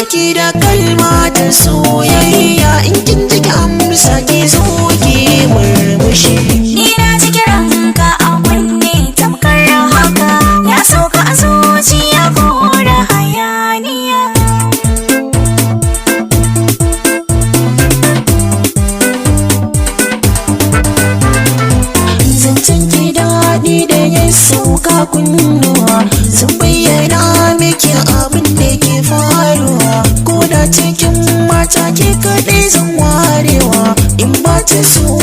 ki da kalma ta soyayya in kin ji ki amsa ki zo ki murmushi. Ni na ji kiranka a kunne tamkar haka ya sauka a zuciya ko da hayaniya. Zancen ki daɗi da ya sauka kunnuwa sun bayyana miki abin da ke faruwa. Ko da cikin mata ke kaɗai zan warewa in ba ta so